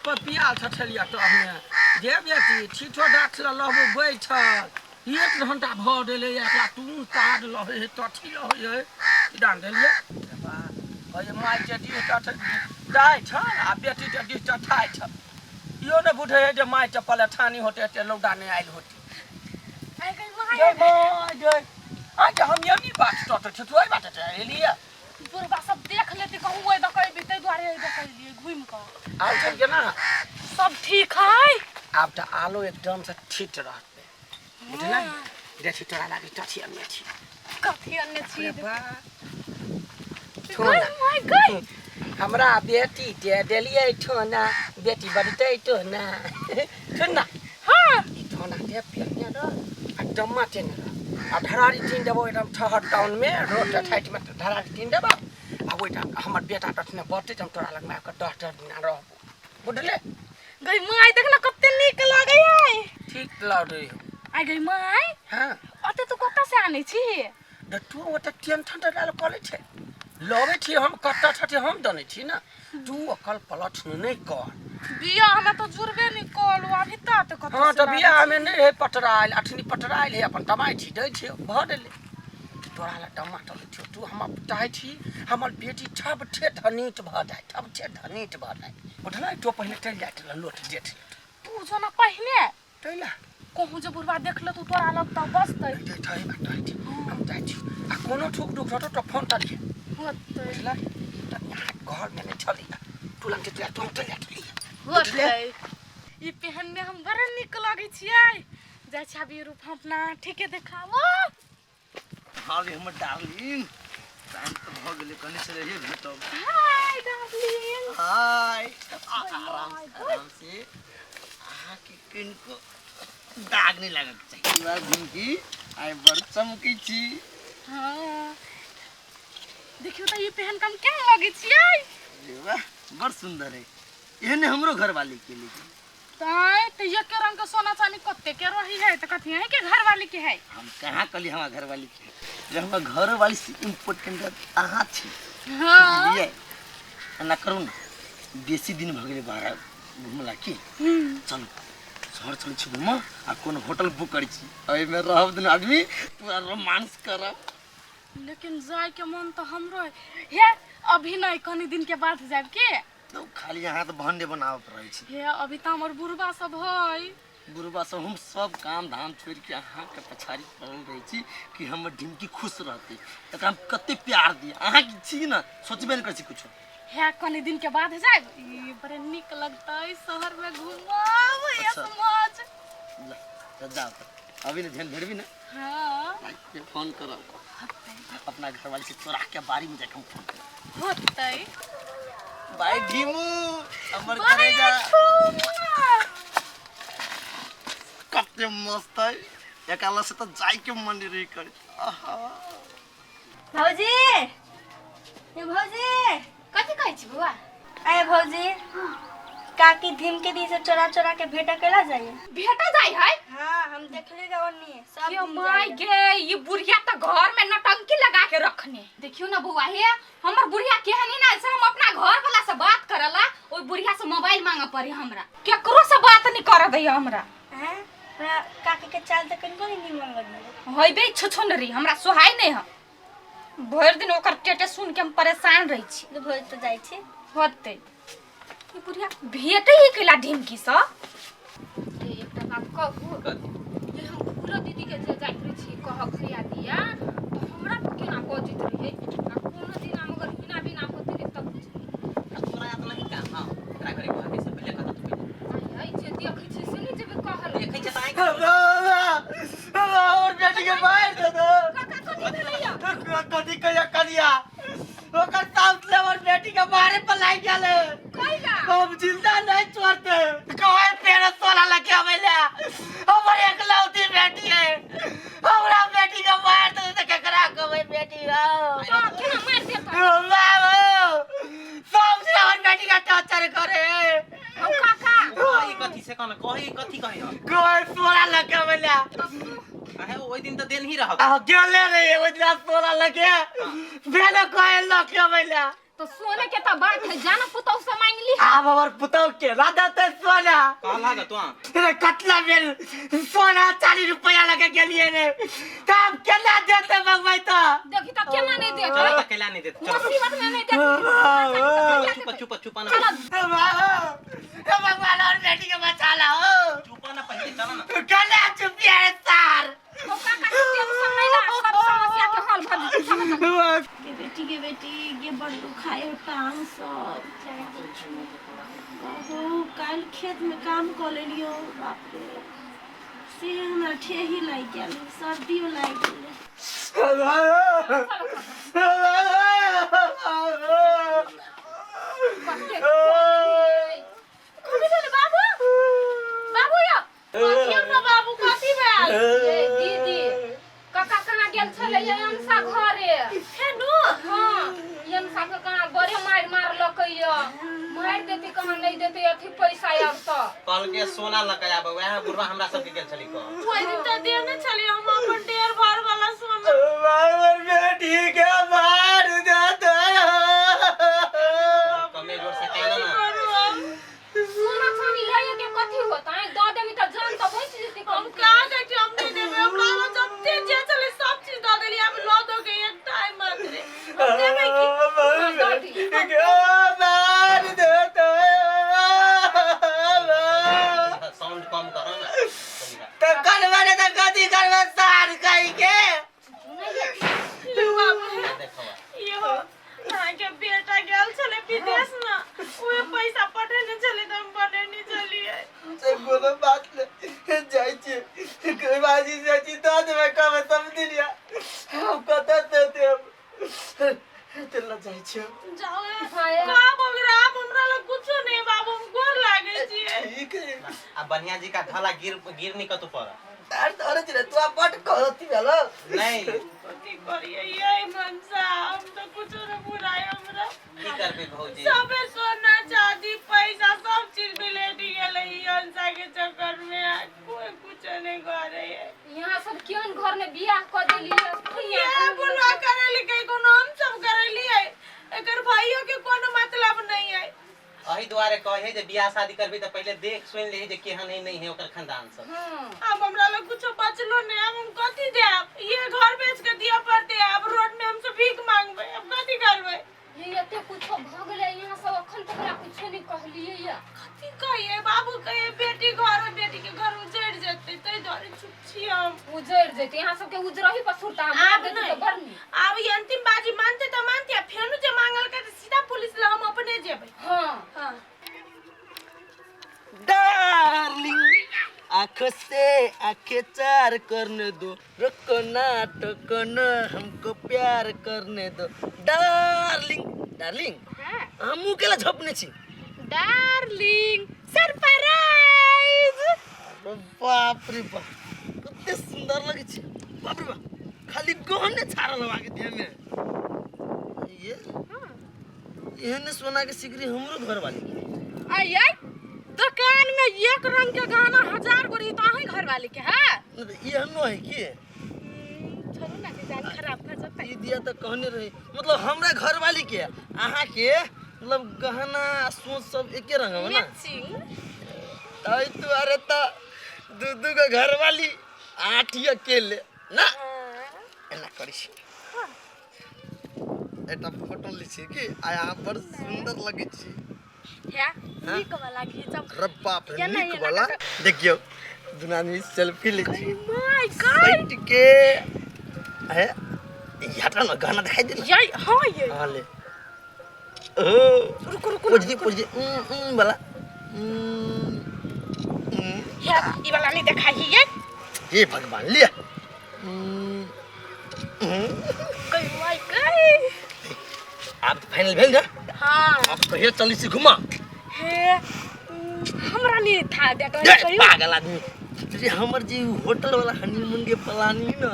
पर पिया छछलिया टहने जे बेटी ठीठो डाठ लहबो बैठल 1 घंटा भ गेलै एकला तू काट लहे तठी लहे डान देलिए कहे माय जे दी तठ दाइ छ आ बेटी जे दी तठाइ छ यो ने बुझे जे माय चपल ठानी होते ते लौडा ने आइल होते आई गई माय आज हम यही बात तो छुई बात एलिए बुरबा सब देख लेती कहूं ओए दकई बिते द्वारे दकई लिए घूम क आउ चल के ना सब ठीक है अब त आलो एकदम से ठीक रहते बुझला जे छिटरा लागी टठी अन्य छी कथी अन्य छी छोड़ माय गई हमरा बेटी दे देलिए ठोना बेटी बढ़ते तो ना सुन ना हां ठोना दे पिया द आ टमाटे ना आ धरारी तीन देबो एकदम ठहर टाउन में रोड साइड में धरारी तीन देबो आ ओइटा हमर बेटा तठने बटे हम तोरा लग में आके 10 दिन रहबो बुझले गई माय देख ना कते नीक लागै है ठीक लागे आई गई माय हां अते तू कत्ता से आनै छी द तू ओते टेंशन डाल कॉलेज छे लवे छी हम कत्ता छथे हम दने छी ना तू अकल पलट नहीं कर बिया हमें तो जुरबे नहीं कॉल अभी तक कत्ता हां त बिया हमें नहीं है पटराइल अठनी पटराइल है अपन टमाई छी दे छी भ देले तोरा ला टमाटर लियो तू हम चाहे छी हमर बेटी ठब ठे धनीट भ जाय ठब ठे धनीट भ जाय बुझला तो पहले चल जात लोट जेठ तू जो ना पहले तैला कहूं जे बुरबा देख ल तू तोरा लगता बसतै दे थाई बात हम जाय छी आ कोनो ठुक दुख तो फोन करिए होतै बुझला त घर में नहीं चली तू लंग के तू चल होतै ई पहनने हम बड़ निक लागै छियै जाय छाबी रूप अपना ठीके देखावो हां रे हमर डार्लिंग टाइम तो भ गेले कने से रहिए भेटब हाय डार्लिंग हाय आराम से की किनको दाग नहीं लागत चाहिए बार ढिमकी आई बड़ चमकी छी हां देखियो त ये पहन कम क्या लागे छियै रे वाह बड़ सुंदर है एहने हमरो घर वाली के लिए ताई त ये के रंग के सोना चांदी कत्ते के रही है त कथि है के घर वाली के है हम कहां कली हमरा घर वाली के जे हमरा घर वाली से इम्पोर्टेंट आहा छी हां ये ना करू ना बेसी दिन भ गेले बाहर घुमला की चल शहर चल छी घुम आ कोन होटल बुक करी छी एई में रहब दिन आदमी पूरा रोमांस करब लेकिन जाय के मन तो हमरो है अभी नहीं कनी दिन के बाद जाब के तो खाली यहाँ तो भंडे बनाव रही छी हे अभी त हमर बुरबा सब है बुरबा सब हम सब काम धाम छोड़ के अहाँ के पछाड़ी पड़ल रही छी कि हमर ढिमकी खुश रहते त हम कते प्यार दी अहाँ की छी ना सोचबे न कर छी कुछ है कनी दिन के बाद जाब ई बड़े निक लगतै शहर में घुमाव या समाज जाओ अभी ने ध्यान भेड़बी ना हां के फोन करब अपना घर वाली से चोरा के बारी में जाके फोन करब होतै भाई ढीमू हमर घरे जा कते मस्त है एकाला से तो जाई के मन रे कर आहा भौजी ये भौजी कथि कहै छी बुआ आए भौजी काकी धीमके दी से चोरा चोरा के भेटा केला जाइए भेटा जाय है हां हम देखले गवनी सब यो माय गे ये बुढ़िया त घर में नटंकी लगा के रखने देखियो ना बुआ हे हमर बुढ़िया केहनी ना से हम अपना घर वाला से बात करला ओई बुढ़िया से मोबाइल मांगा पड़ी हमरा केकरो से बात नहीं कर दै हमरा हैं काकी के चाल त कनको नहीं मन लगे होइबे छछुनरी हमरा सोहाय नहीं है भर दिन ओकर टेटे सुन के हम परेशान रही छी तो भौज तो जाय छी होते ये बुढ़िया भेटे ही केला ढिमकी स ए एकटा बात कहू ये हम पूरा दीदी के जे जाइत रही छी कह खरिया दिया तो हमरा केना बजित रही आ कोनो दिन हम अगर बिना होते रे तब कुछ तोरा याद लगी का हां एकरा करे घर के से पहले कत तो आई जे देखै छी से नहीं जेबे कहल देखै छ ताई और बेटी के मार दे दो कथि कहिया करिया ओकर साउथ लेवल बेटी के मारे पर लाग गेले कइला हम जिंदा नहीं छोड़ते कहे पेड़ सोला लगे हमेला हमर एकलौती बेटी है हमरा बेटी के मार दे त केकरा कहबै बेटी हो तो केना मार देता बाबू सब से हमर बेटी का टॉर्चर करे हम काका कही कथि से कहना कथि कहे कहे सोला लगे हमेला आहे ओइ दिन त देन ही रह आ गेले रे ओइ दिन सोला लगे भेलो कहे लगे हमेला तो सोने के तो बात है जाना पुतौ से मांग ली आप हमार पुतौ के ना देते सोना काला ग तू रे कतला बेल सोना 40 रुपया लगे गेलिए रे काम केना देते भगवाई तो देखी तो केना नहीं दे चलो तो केला नहीं देते चलो मुसीबत में नहीं दे चुप ना ए भगवान और बेटी के बचा ला हो चुप ना पहले चलो ना केना चुप है सर तो काका टेंशन नहीं ला सब समस्या के हल भर के बेटी ये बड़ दुखाए टांग सब बाबू काल खेत में काम कर लेलियो बाप रे से हमरा ठेही लाग गेल सर्दियो लाग गेल बाबू बाबू या बाबू कथी भेल दीदी काका कहाँ गेल छले अंशा घरे फेनु हां अंशा के कहाँ बड़े मार लकैया मार देती कहाँ नहीं देती अथी पैसा अब तो कल के सोना लगाया वह बुढ़वा हमरा सब के गेल छली को ओइ दिन त देने छली हम अपन डेर भर वाला सोना बाबर बेटी के मार देते कमे जोर से कहना ना सोना छानी ले के कथी होता है दो देमी त जान त बच जेती हम का देती हम नहीं देबे हमरा जत्ते जे चले सब चीज द देली हम लो दो के एक टाइम मात्र हम देबे की मार देते साउंड कम करो ना तो करवाने तो कथी करवा सार कहि के देखो यो के बेटा गेल छले विदेश ना ओए पैसा पठेने छले त हम पठेने छलिए से कोनो बात नहीं जाई छे कोई बाजी से चिता देबे कब समझ लिया हम कत देते चल जाई छे जाओ का बगरा हमरा ल कुछ नहीं बाबू हम गोर लागे छिए ठीक है अब बनिया जी का ढाला गिर निकल तू पर अरे चले तू बट कहती भेलो नहीं कथी करिए ये मनसा हम तो कुछ न बुराई हमरा की करबे भौजी सबे सोना चांदी पैसा सब चीज मिलेट गेले अंशा के चक्कर में आज कोई कुछ नहीं करे यहाँ सब क्यों घर में बियाह कर देली ये बुलवा करेली कई कोनो हम सब करेली है एकर भाइयों के कोनो मतलब नहीं है अही द्वारे कहे जे बियाह शादी करबी त पहले देख सुन ले जे केहन नहीं है ओकर खानदान सब अब हमरा लोग कुछ बचलो नहीं अब हम कथी देब ये घर बेच के दिया पड़ते अब रोड में हम सब भीख मांगबे अब कथी करबे ये एते कुछ भ गेले यहाँ सब अखन तक कुछ नहीं कहलिए या कथी कहिए बाबू कहे बेटी घर है बेटी के घर उजड़ जते तै द्वारे चुप छी हम उजड़ जेते यहाँ सब के उजरही पर सुरता मार देते तो गर्मी अब ये अंतिम बाजी मानते त मानते फेनु जे मांगल के सीधा पुलिस ला हम अपने जेबै हां डार्लिंग आँखों से आँखें चार करने दो रुकना टोकना हमको प्यार करने दो डार्लिंग डार्लिंग हम केला झपने छी डार्लिंग सरप्राइज बाप रे बाप कितने सुंदर लगे छी बाप रे बाप खाली गहने छाड़ा लगा के दिए में ये ने सोना के सिकरी हमरो घर वाली आय दुकान में एक रंग के गहना 1000 को रही तो ही घर वाले के है ये नो है की छोड़ू ना के जान खराब कर सकता ई दिया तो कहने रही मतलब हमरा घर वाली के आहा के मतलब गहना सोच सब एके रंग में ना तई तू अरे त दूधू के घर वाली 8 अकेले ना एना करिस एटा फोटो ली छी की आ यहाँ पर सुंदर लगे छी है नीक वाला घिचब रे बाप रे नीक वाला देखियो दुना में सेल्फी ले छी माय गॉड साइड के है हटा ना गाना दिखाई दे ये हां ये हां ले रुको रुको कुछ दी वाला है ई वाला नहीं दिखाई है ये भगवान लिया कोई माय गॉड आप फाइनल भेल ना हां अब कहिए चली से घुमा हे हमरा नहीं था बेटा पागल आदमी जे हमर जी होटल वाला हनीमून के प्लानिंग ना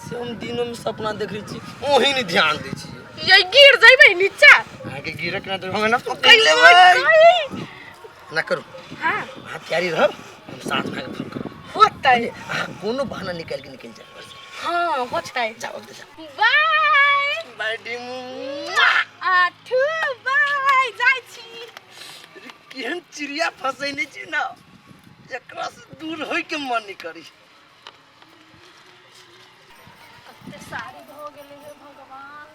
से हम दिनों में सपना देख रही छी ओही नहीं ध्यान दे छी ये गिर जाइबे नीचा आगे गिरक ना तो हम ना पकड़ लेबै ना करू हां हां तैयारी रह हम साथ में फोन करो होता है कोनो बहाना निकाल के निकल जाए हां होता है जाओ अब जा बाय बाय डिम Athiba जाइ छी। केहन चिड़िया फसैने छी ना एकरा से दूर होय के मन नहीं करी। कते सारी भ गेले हे भगवान।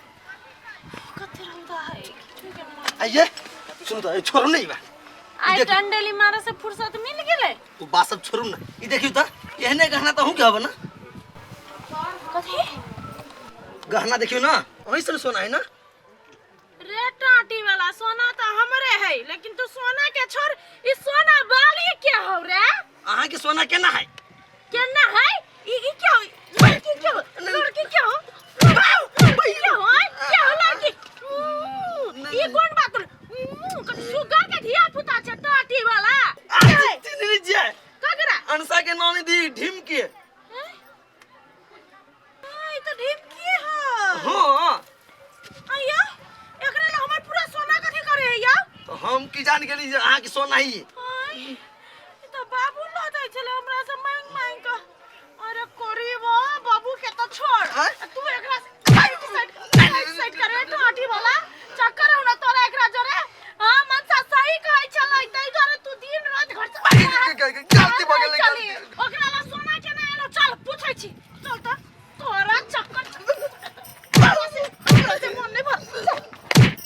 कते रंदा है किछु के मन। आइए सुन तो छोड़ो नहीं बा। आई डंडेली मारे से फुर्सत मिल गेले। तू बात सब छोड़ू ना ई देखियो त एहने गहना त हूं के हबे ना। कथी गहना देखियो ना ओइसन सोना है ना। रे टाटी वाला सोना तो हमरे है लेकिन तू सोना के छोड़ ई सोना वाली क्या हो रे। अहाँ के सोना केना है केना है ई क्या लड़की क्या लड़की क्या हो क्या हो लड़की ई कौन बात सुगा के धिया पुता छ टाटी वाला नहीं जे ककरा अंशा के नानी दी ढिमकी। ई तो ढिमकी है। हां अయ్యా एकरा ला हमर पूरा सोना कथि करे है या तो हम की जान गेली जे अहाँ के सोना ही ई तो बाबू ला दै छले हमरा से मांग मांग के। अरे करीबा बाबू के तो छोड़ तू एकरा साइड करे टाटी वाला चक्कर होना तोरा एकरा जोरे। हां मनसा सही कहै छलै तै जोरे तू दिन रात घर से गलती भ गेलै ओकरा ला सोना के ना एलो चल पूछै छी चल त तोरा चक्कर